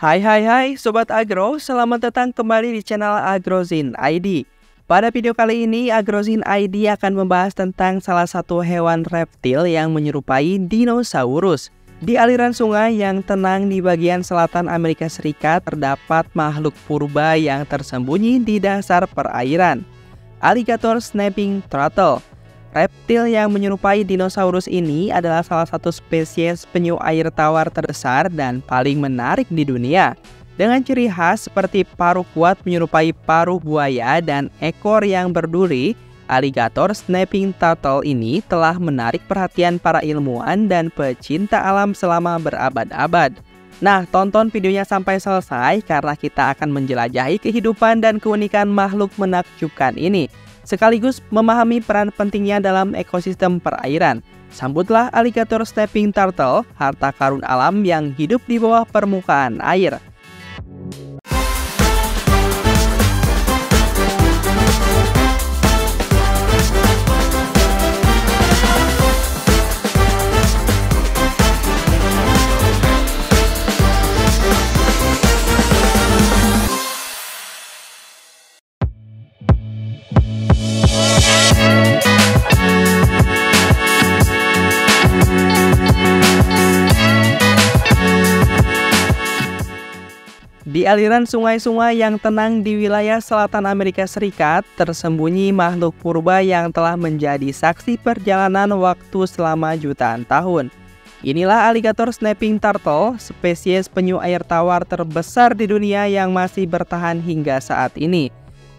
Hai Sobat Agro, selamat datang kembali di channel Agrozin ID. Pada video kali ini, Agrozin ID akan membahas tentang salah satu hewan reptil yang menyerupai dinosaurus. Di aliran sungai yang tenang di bagian selatan Amerika Serikat terdapat makhluk purba yang tersembunyi di dasar perairan. Alligator snapping turtle. Reptil yang menyerupai dinosaurus ini adalah salah satu spesies penyu air tawar terbesar dan paling menarik di dunia. Dengan ciri khas seperti paruh kuat menyerupai paruh buaya dan ekor yang berduri, alligator snapping turtle ini telah menarik perhatian para ilmuwan dan pecinta alam selama berabad-abad. Nah, tonton videonya sampai selesai karena kita akan menjelajahi kehidupan dan keunikan makhluk menakjubkan ini, sekaligus memahami peran pentingnya dalam ekosistem perairan. Sambutlah alligator snapping turtle, harta karun alam yang hidup di bawah permukaan air. Di aliran sungai-sungai yang tenang di wilayah selatan Amerika Serikat, tersembunyi makhluk purba yang telah menjadi saksi perjalanan waktu selama jutaan tahun. Inilah alligator snapping turtle, spesies penyu air tawar terbesar di dunia yang masih bertahan hingga saat ini.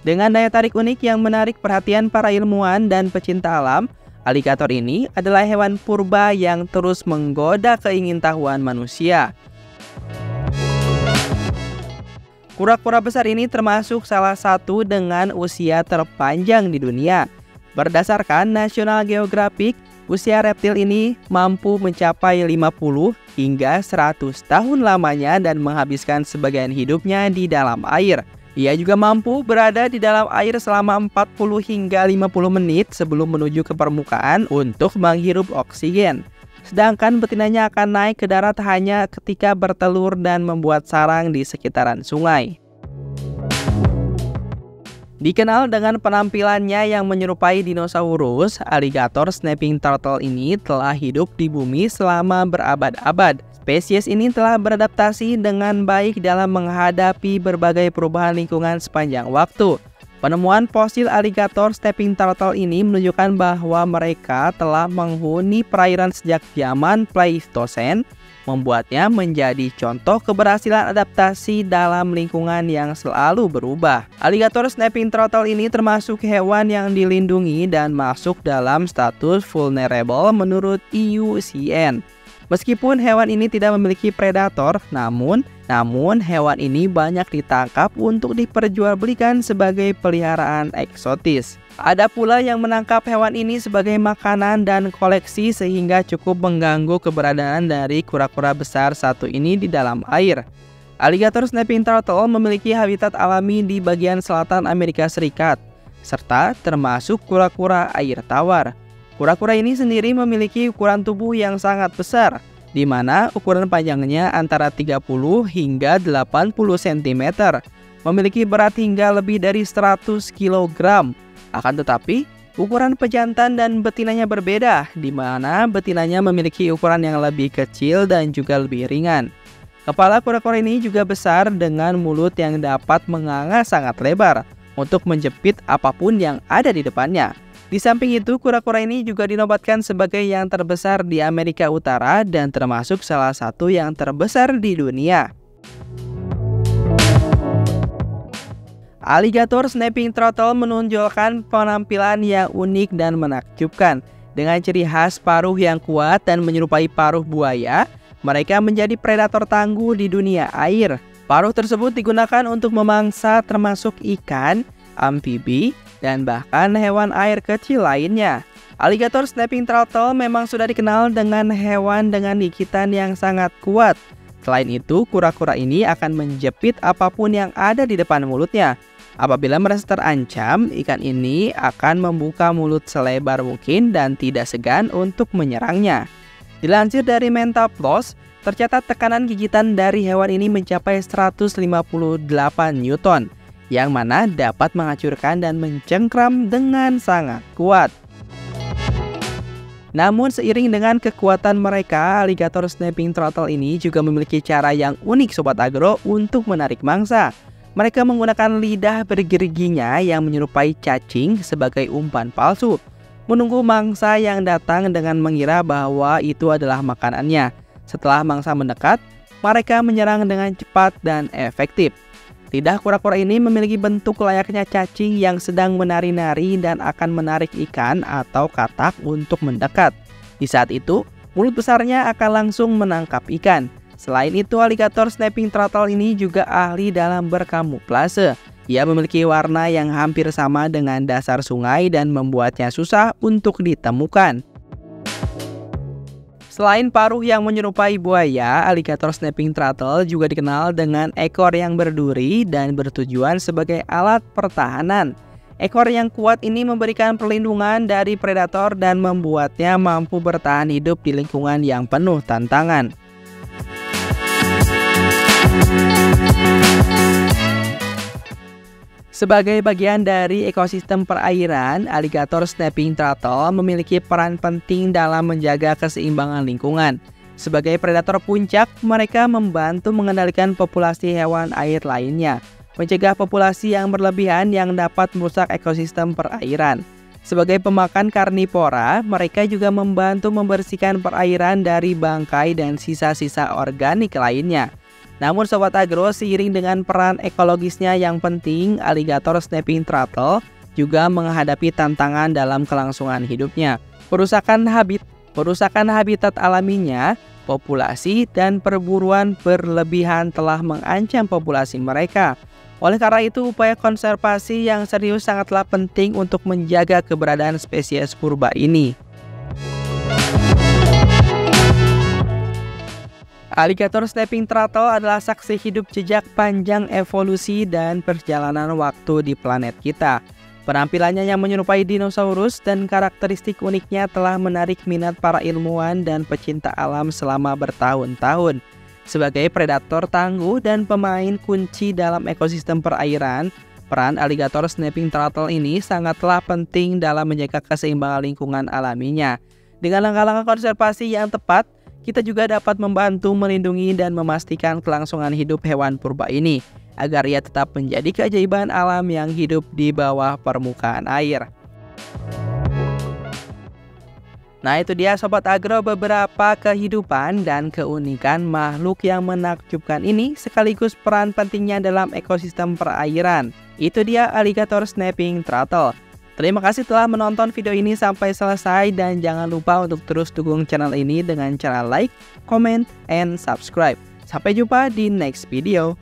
Dengan daya tarik unik yang menarik perhatian para ilmuwan dan pecinta alam, alligator ini adalah hewan purba yang terus menggoda keingintahuan manusia. Kura-kura besar ini termasuk salah satu dengan usia terpanjang di dunia. Berdasarkan National Geographic, usia reptil ini mampu mencapai 50 hingga 100 tahun lamanya dan menghabiskan sebagian hidupnya di dalam air. Ia juga mampu berada di dalam air selama 40 hingga 50 menit sebelum menuju ke permukaan untuk menghirup oksigen. Sedangkan betinanya akan naik ke darat hanya ketika bertelur dan membuat sarang di sekitaran sungai. Dikenal dengan penampilannya yang menyerupai dinosaurus, alligator snapping turtle ini telah hidup di bumi selama berabad-abad. Spesies ini telah beradaptasi dengan baik dalam menghadapi berbagai perubahan lingkungan sepanjang waktu. Penemuan fosil alligator snapping turtle ini menunjukkan bahwa mereka telah menghuni perairan sejak zaman Pleistosen, membuatnya menjadi contoh keberhasilan adaptasi dalam lingkungan yang selalu berubah. Alligator snapping turtle ini termasuk hewan yang dilindungi dan masuk dalam status vulnerable menurut IUCN. Meskipun hewan ini tidak memiliki predator, namun hewan ini banyak ditangkap untuk diperjualbelikan sebagai peliharaan eksotis. Ada pula yang menangkap hewan ini sebagai makanan dan koleksi sehingga cukup mengganggu keberadaan dari kura-kura besar satu ini di dalam air. Alligator snapping turtle memiliki habitat alami di bagian selatan Amerika Serikat, serta termasuk kura-kura air tawar. Kura-kura ini sendiri memiliki ukuran tubuh yang sangat besar, di mana ukuran panjangnya antara 30 hingga 80 cm, memiliki berat hingga lebih dari 100 kg. Akan tetapi, ukuran pejantan dan betinanya berbeda, di mana betinanya memiliki ukuran yang lebih kecil dan juga lebih ringan. Kepala kura-kura ini juga besar dengan mulut yang dapat menganga sangat lebar untuk menjepit apapun yang ada di depannya. Di samping itu, kura-kura ini juga dinobatkan sebagai yang terbesar di Amerika Utara dan termasuk salah satu yang terbesar di dunia. Alligator snapping turtle menonjolkan penampilan yang unik dan menakjubkan. Dengan ciri khas paruh yang kuat dan menyerupai paruh buaya, mereka menjadi predator tangguh di dunia air. Paruh tersebut digunakan untuk memangsa termasuk ikan, amfibi, dan bahkan hewan air kecil lainnya. Alligator snapping turtle memang sudah dikenal dengan hewan dengan gigitan yang sangat kuat. Selain itu, kura-kura ini akan menjepit apapun yang ada di depan mulutnya. Apabila merasa terancam, ikan ini akan membuka mulut selebar mungkin dan tidak segan untuk menyerangnya. Dilansir dari Mental Plus, tercatat tekanan gigitan dari hewan ini mencapai 158 Newton, yang mana dapat menghancurkan dan mencengkram dengan sangat kuat. Namun seiring dengan kekuatan mereka, alligator snapping turtle ini juga memiliki cara yang unik Sobat Agro untuk menarik mangsa. Mereka menggunakan lidah bergeriginya yang menyerupai cacing sebagai umpan palsu, menunggu mangsa yang datang dengan mengira bahwa itu adalah makanannya. Setelah mangsa mendekat, mereka menyerang dengan cepat dan efektif. Lidah kura-kura ini memiliki bentuk layaknya cacing yang sedang menari-nari dan akan menarik ikan atau katak untuk mendekat. Di saat itu, mulut besarnya akan langsung menangkap ikan. Selain itu, alligator snapping turtle ini juga ahli dalam berkamuflase. Ia memiliki warna yang hampir sama dengan dasar sungai dan membuatnya susah untuk ditemukan. Selain paruh yang menyerupai buaya, alligator snapping turtle juga dikenal dengan ekor yang berduri dan bertujuan sebagai alat pertahanan. Ekor yang kuat ini memberikan perlindungan dari predator dan membuatnya mampu bertahan hidup di lingkungan yang penuh tantangan. Sebagai bagian dari ekosistem perairan, alligator snapping turtle memiliki peran penting dalam menjaga keseimbangan lingkungan. Sebagai predator puncak, mereka membantu mengendalikan populasi hewan air lainnya, mencegah populasi yang berlebihan yang dapat merusak ekosistem perairan. Sebagai pemakan karnivora, mereka juga membantu membersihkan perairan dari bangkai dan sisa-sisa organik lainnya. Namun Sobat Agro, seiring dengan peran ekologisnya yang penting, alligator snapping turtle juga menghadapi tantangan dalam kelangsungan hidupnya. Perusakan habitat alaminya, populasi, dan perburuan berlebihan telah mengancam populasi mereka. Oleh karena itu, upaya konservasi yang serius sangatlah penting untuk menjaga keberadaan spesies purba ini. Alligator snapping turtle adalah saksi hidup jejak panjang evolusi dan perjalanan waktu di planet kita. Penampilannya yang menyerupai dinosaurus dan karakteristik uniknya telah menarik minat para ilmuwan dan pecinta alam selama bertahun-tahun. Sebagai predator tangguh dan pemain kunci dalam ekosistem perairan, peran alligator snapping turtle ini sangatlah penting dalam menjaga keseimbangan lingkungan alaminya. Dengan langkah-langkah konservasi yang tepat, kita juga dapat membantu melindungi dan memastikan kelangsungan hidup hewan purba ini, agar ia tetap menjadi keajaiban alam yang hidup di bawah permukaan air. Nah, itu dia Sobat Agro beberapa kehidupan dan keunikan makhluk yang menakjubkan ini, sekaligus peran pentingnya dalam ekosistem perairan. Itu dia alligator snapping turtle. Terima kasih telah menonton video ini sampai selesai, dan jangan lupa untuk terus dukung channel ini dengan cara like, comment, and subscribe. Sampai jumpa di next video.